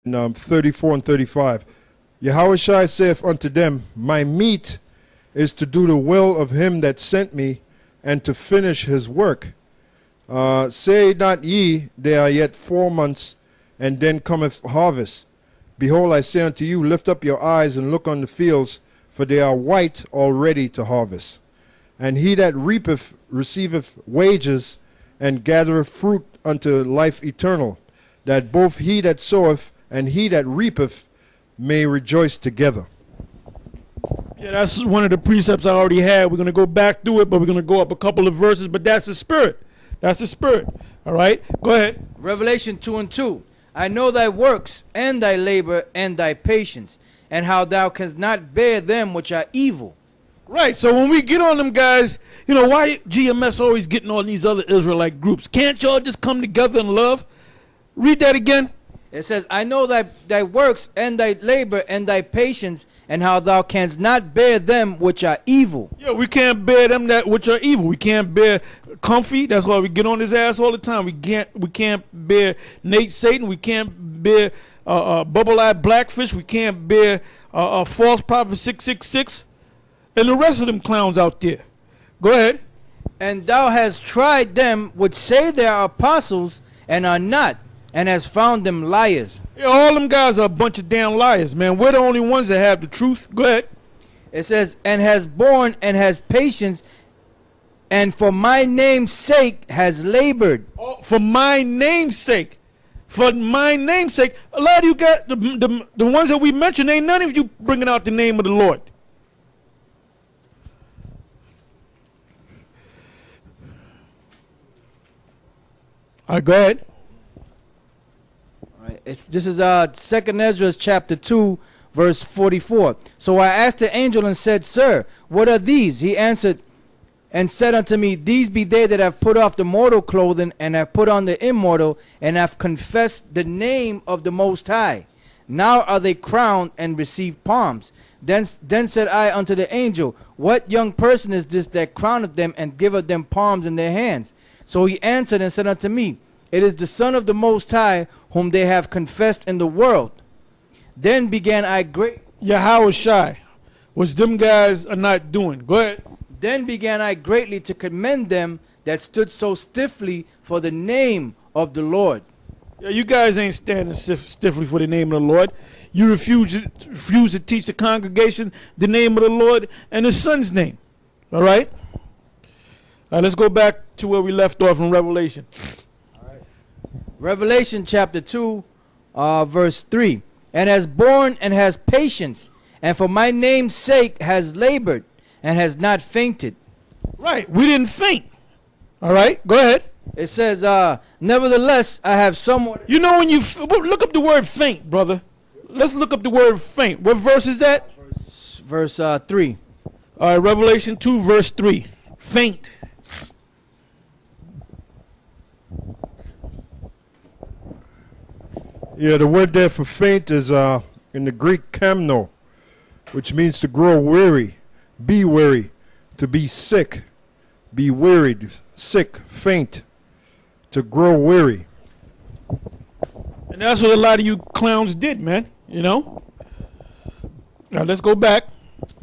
in 34 and 35. Yahushua saith unto them, my meat is to do the will of him that sent me, and to finish his work. Say not ye, there are yet 4 months, and then cometh harvest. Behold, I say unto you, lift up your eyes and look on the fields, for they are white already to harvest. And he that reapeth receiveth wages, and gathereth fruit unto life eternal, that both he that soweth and he that reapeth may rejoice together. Yeah, that's one of the precepts I already had. We're going to go back through it, but we're going to go up a couple of verses, but that's the spirit. That's the spirit. All right? Go ahead. Revelation 2:2. I know thy works, and thy labor, and thy patience, and how thou canst not bear them which are evil. Right, so when we get on them guys, you know, why GMS always getting on these other Israelite groups? Can't y'all just come together in love? Read that again. It says, I know thy works, and thy labor, and thy patience, and how thou canst not bear them which are evil. Yeah, we can't bear them that which are evil. We can't bear Comfy. That's why we get on his ass all the time. We can't bear Nate Satan. We can't bear Bubble-Eyed Blackfish. We can't bear False Prophet 666. And the rest of them clowns out there. Go ahead. And thou hast tried them which say they are apostles, and are not, and has found them liars. Yeah, all them guys are a bunch of damn liars, man. We're the only ones that have the truth. Go ahead. It says, and has borne and has patience, and for my name's sake has labored. Oh, for my name's sake. For my name's sake. A lot of you got the ones that we mentioned, ain't none of you bringing out the name of the Lord. All right, go ahead. This is 2nd Ezra chapter 2, verse 44. So I asked the angel and said, Sir, what are these? He answered and said unto me, These be they that have put off the mortal clothing, and have put on the immortal, and have confessed the name of the Most High. Now are they crowned and receive palms. Then said I unto the angel, What young person is this that crowneth them, and giveth them palms in their hands? So he answered and said unto me, It is the Son of the Most High, whom they have confessed in the world. Then began I great... Yahushua, which them guys are not doing. Go ahead. Then began I greatly to commend them that stood so stiffly for the name of the Lord. Yeah, you guys ain't standing stiffly for the name of the Lord. You refuse to teach the congregation the name of the Lord and the Son's name. All right? All right, let's go back to where we left off in Revelation. Revelation chapter 2, verse 3. And has borne and has patience, and for my name's sake has labored, and has not fainted. Right, we didn't faint. All right, go ahead. It says, nevertheless, I have somewhat... You know when you... Look up the word faint, brother. Let's look up the word faint. What verse is that? Verse 3. All right, Revelation 2, verse 3. Faint. Yeah, the word there for faint is in the Greek kamno, which means to grow weary, be weary, to be sick, be wearied, sick, faint, to grow weary. And that's what a lot of you clowns did, man, you know? Now let's go back.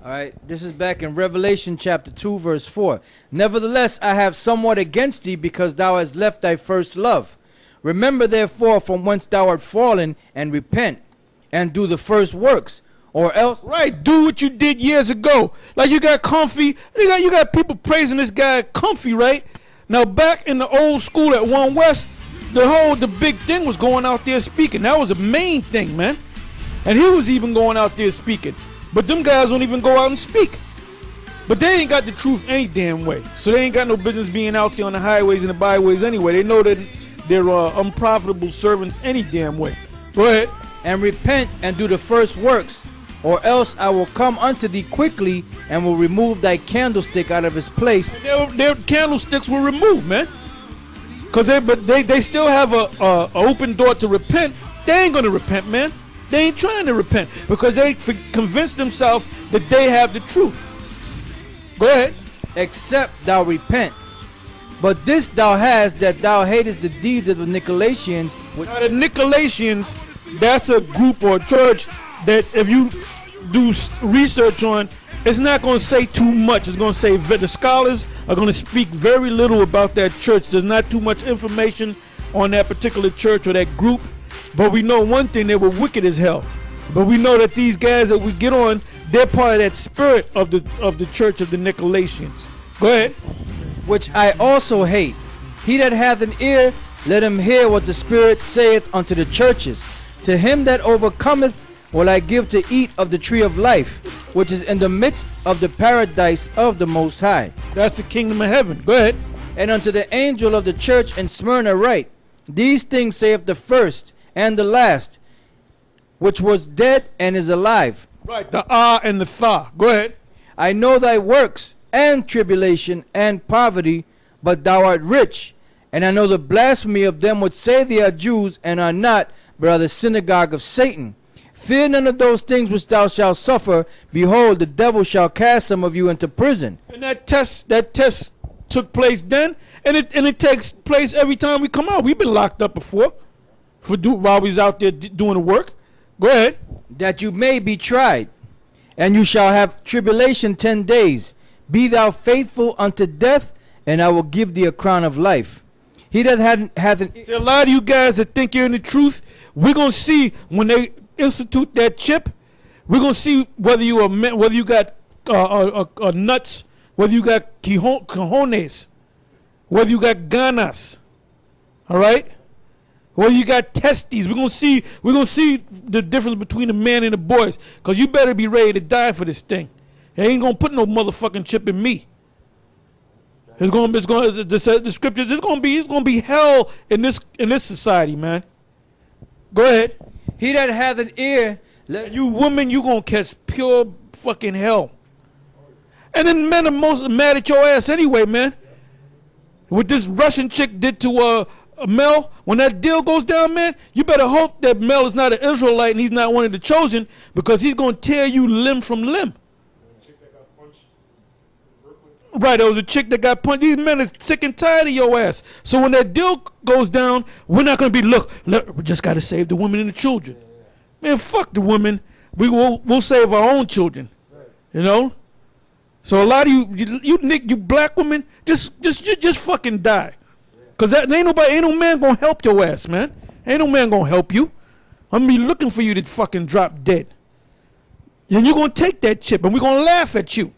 All right, this is back in Revelation chapter 2, verse 4. Nevertheless, I have somewhat against thee, because thou hast left thy first love. Remember therefore from whence thou art fallen, and repent, and do the first works, or else... Right, do what you did years ago. Like you got Comfy, you got people praising this guy Comfy, right? Now back in the old school at One West, the big thing was going out there speaking. That was the main thing, man. And he was even going out there speaking. But them guys don't even go out and speak. But they ain't got the truth any damn way. So they ain't got no business being out there on the highways and the byways anyway. They know that they're unprofitable servants any damn way. Go ahead. And repent and do the first works, or else I will come unto thee quickly, and will remove thy candlestick out of his place. Their candlesticks were removed, man. Cause they still have a open door to repent. They ain't gonna repent, man. They ain't trying to repent because they convinced themselves that they have the truth. Go ahead. Except thou repent. But this thou hast, that thou hatest the deeds of the Nicolaitans. Now the Nicolaitans that's a group or a church that if you do research on, it's not going to say too much. It's going to say the scholars are going to speak very little about that church. There's not too much information on that particular church or that group. But we know one thing, they were wicked as hell. But we know that these guys that we get on, they're part of that spirit of the church of the Nicolaitans. Go ahead. Which I also hate. He that hath an ear, let him hear what the Spirit saith unto the churches. To him that overcometh will I give to eat of the tree of life, which is in the midst of the paradise of the Most High. That's the kingdom of heaven. Go ahead. And unto the angel of the church in Smyrna write, these things saith the first and the last, which was dead and is alive. Right, the ah and the tha. Go ahead. I know thy works, and tribulation, and poverty, but thou art rich. And I know the blasphemy of them which say they are Jews, and are not, but are the synagogue of Satan. Fear none of those things which thou shalt suffer. Behold, the devil shall cast some of you into prison. And that test took place then, and it takes place every time we come out. We've been locked up before while we was out there doing the work. Go ahead. That you may be tried, and you shall have tribulation 10 days. Be thou faithful unto death, and I will give thee a crown of life. He that hath an... See, a lot of you guys that think you're in the truth, we're going to see when they institute that chip, we're going to see whether you got nuts, whether you got cojones, whether you got ganas, all right? Whether you got testes. We're going to see the difference between the man and the boys, because you better be ready to die for this thing. They ain't going to put no motherfucking chip in me. The scriptures, it's going to be hell in this society, man. Go ahead. He that hath an ear, you women, you going to catch pure fucking hell. And then men are most mad at your ass anyway, man. What this Russian chick did to Mel, when that deal goes down, man, you better hope that Mel is not an Israelite and he's not one of the chosen, because he's going to tear you limb from limb. Right, there was a chick that got punched. These men are sick and tired of your ass. So when that deal goes down, we're not going to be, look, we just got to save the women and the children. Man, fuck the women. We'll save our own children. You know? So a lot of you black women, just fucking die. Because ain't no man going to help your ass, man. Ain't no man going to help you. I'm going to be looking for you to fucking drop dead. And you're going to take that chip and we're going to laugh at you.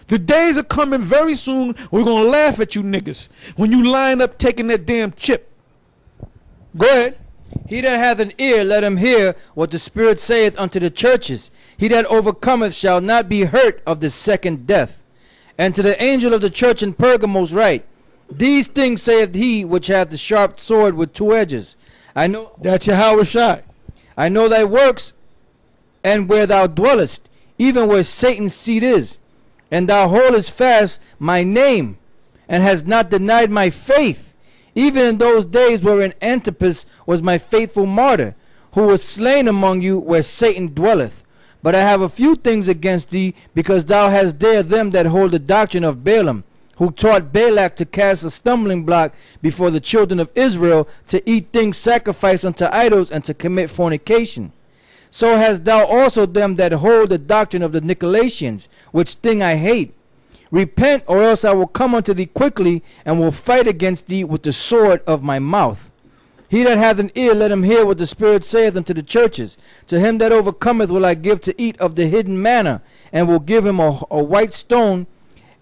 The days are coming very soon. We're going to laugh at you niggas when you line up taking that damn chip. Go ahead. He that hath an ear, let him hear what the Spirit saith unto the churches. He that overcometh shall not be hurt of the second death. And to the angel of the church in Pergamos write, these things saith he which hath the sharp sword with two edges. I know that's Yahweh Shai. I know thy works, and where thou dwellest, even where Satan's seat is. And thou holdest fast my name, and hast not denied my faith, even in those days wherein Antipas was my faithful martyr, who was slain among you where Satan dwelleth. But I have a few things against thee, because thou hast dared them that hold the doctrine of Balaam, who taught Balak to cast a stumbling block before the children of Israel, to eat things sacrificed unto idols, and to commit fornication. So hast thou also them that hold the doctrine of the Nicolaitans, which thing I hate. Repent, or else I will come unto thee quickly, and will fight against thee with the sword of my mouth. He that hath an ear, let him hear what the Spirit saith unto the churches. To him that overcometh will I give to eat of the hidden manna, and will give him a white stone,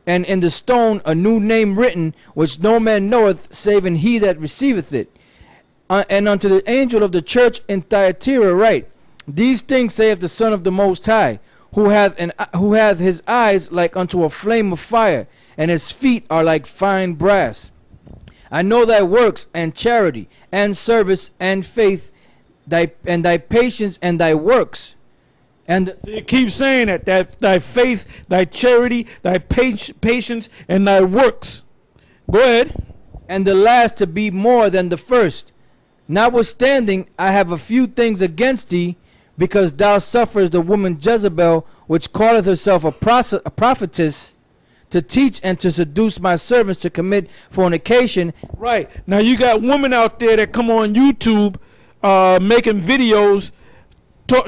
and in the stone a new name written, which no man knoweth, saving he that receiveth it. And unto the angel of the church in Thyatira write, these things saith the Son of the Most High, who hath his eyes like unto a flame of fire, and his feet are like fine brass. I know thy works, and charity, and service, and faith, thy patience, and thy works. And so you keep saying that thy faith, thy charity, thy patience, and thy works. Go ahead. And the last to be more than the first. Notwithstanding, I have a few things against thee, because thou sufferest the woman Jezebel, which calleth herself a prophetess, to teach and to seduce my servants to commit fornication. Right. Now you got women out there that come on YouTube making videos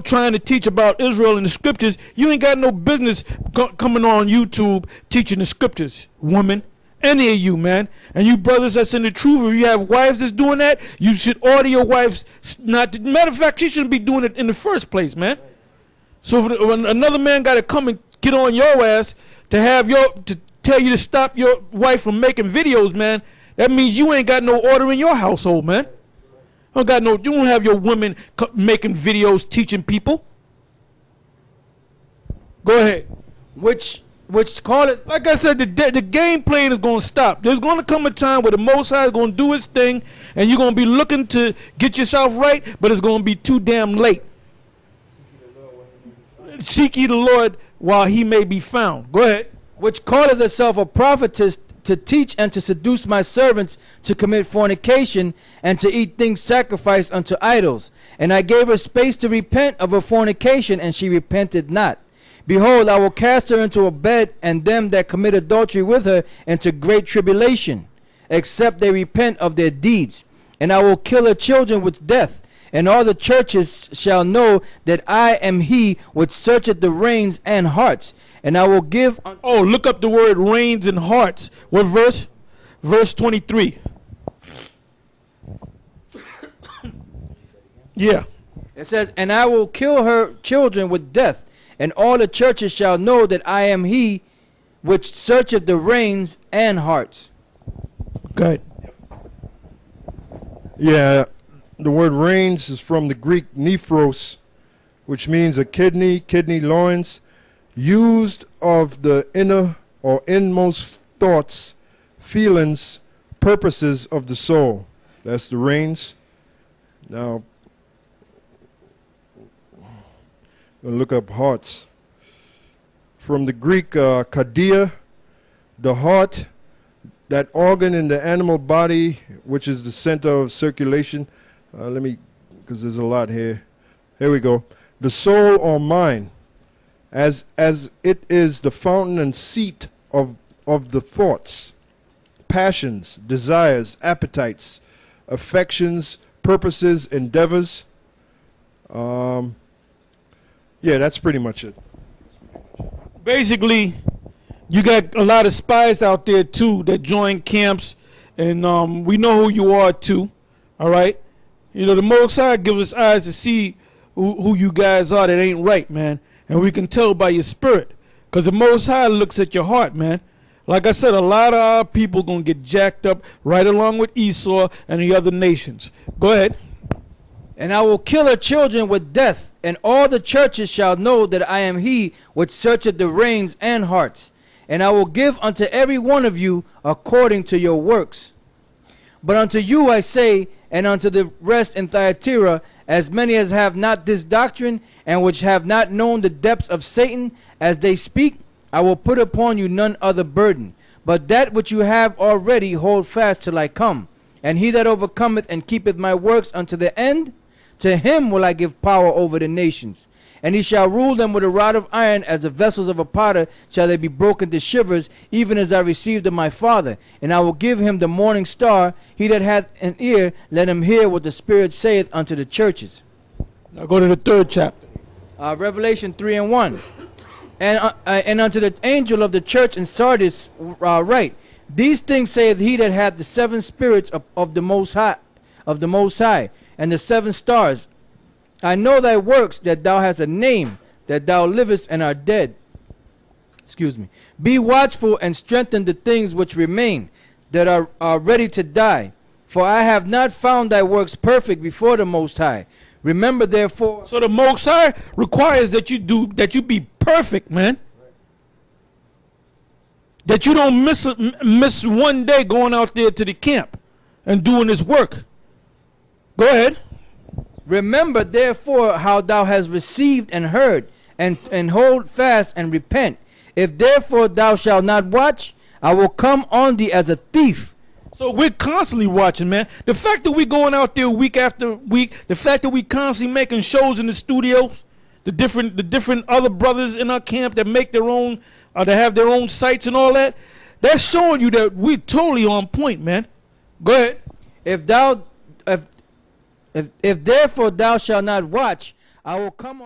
trying to teach about Israel and the scriptures, you ain't got no business coming on YouTube teaching the scriptures, woman. Any of you, man. And you brothers that's in the truth, if you have wives that's doing that, you should order your wives not to. Matter of fact, she shouldn't be doing it in the first place, man. So when another man got to come and get on your ass to tell you to stop your wife from making videos, man, that means you ain't got no order in your household, man. You don't have your women making videos teaching people. Go ahead. Which call it, like I said, the game playing is going to stop. There's going to come a time where the Most High is going to do his thing, and you're going to be looking to get yourself right, but it's going to be too damn late. Seek ye the Lord while he may be found. Go ahead. which calleth herself a prophetess, to teach and to seduce my servants to commit fornication and to eat things sacrificed unto idols. And I gave her space to repent of her fornication, and she repented not. Behold, I will cast her into a bed, and them that commit adultery with her into great tribulation, except they repent of their deeds. And I will kill her children with death, and all the churches shall know that I am he which searcheth the reins and hearts. And I will give... Oh, look up the word reins and hearts. What verse? Verse 23. Yeah. It says, and I will kill her children with death, and all the churches shall know that I am he which searcheth the reins and hearts. Good. Yeah, the word reins is from the Greek nephros, which means a kidney loins, used of the inner or inmost thoughts, feelings, purposes of the soul. That's the reins. Now, we'll look up hearts. From the Greek kardia, the heart, that organ in the animal body, which is the center of circulation. Let me, because there's a lot here. Here we go. The soul or mind, as it is the fountain and seat of the thoughts, passions, desires, appetites, affections, purposes, endeavors. Yeah, that's pretty much it. Basically, you got a lot of spies out there too that join camps, and we know who you are too. All right, you know the Most High gives us eyes to see who you guys are that ain't right, man, and we can tell by your spirit, because the Most High looks at your heart, man. Like I said, a lot of our people gonna get jacked up right along with Esau and the other nations. Go ahead. And I will kill her children with death, and all the churches shall know that I am he which searcheth the reins and hearts. And I will give unto every one of you according to your works. But unto you I say, and unto the rest in Thyatira, as many as have not this doctrine, and which have not known the depths of Satan, as they speak, I will put upon you none other burden. But that which you have already hold fast till I come. And he that overcometh and keepeth my works unto the end, to him will I give power over the nations. And he shall rule them with a rod of iron, as the vessels of a potter shall they be broken to shivers, even as I received of my Father. And I will give him the morning star. He that hath an ear, let him hear what the Spirit saith unto the churches. Now go to the 3rd chapter. Revelation 3:1. And unto the angel of the church in Sardis write, these things saith he that hath the 7 spirits of the Most High, and the 7 stars. I know thy works, that thou hast a name, that thou livest and art dead. Excuse me. Be watchful and strengthen the things which remain, that are ready to die. For I have not found thy works perfect before the Most High. Remember therefore. So the Most High requires that you be perfect, man. That you don't miss one day going out there to the camp and doing this work. Go ahead. Remember therefore how thou hast received and heard, and hold fast and repent. If therefore thou shalt not watch, I will come on thee as a thief. So we're constantly watching, man. The fact that we going out there week after week, the fact that we constantly making shows in the studios, the different other brothers in our camp that make their own, that have their own sites and all that, that's showing you that we're totally on point, man. Go ahead. If therefore thou shalt not watch, I will come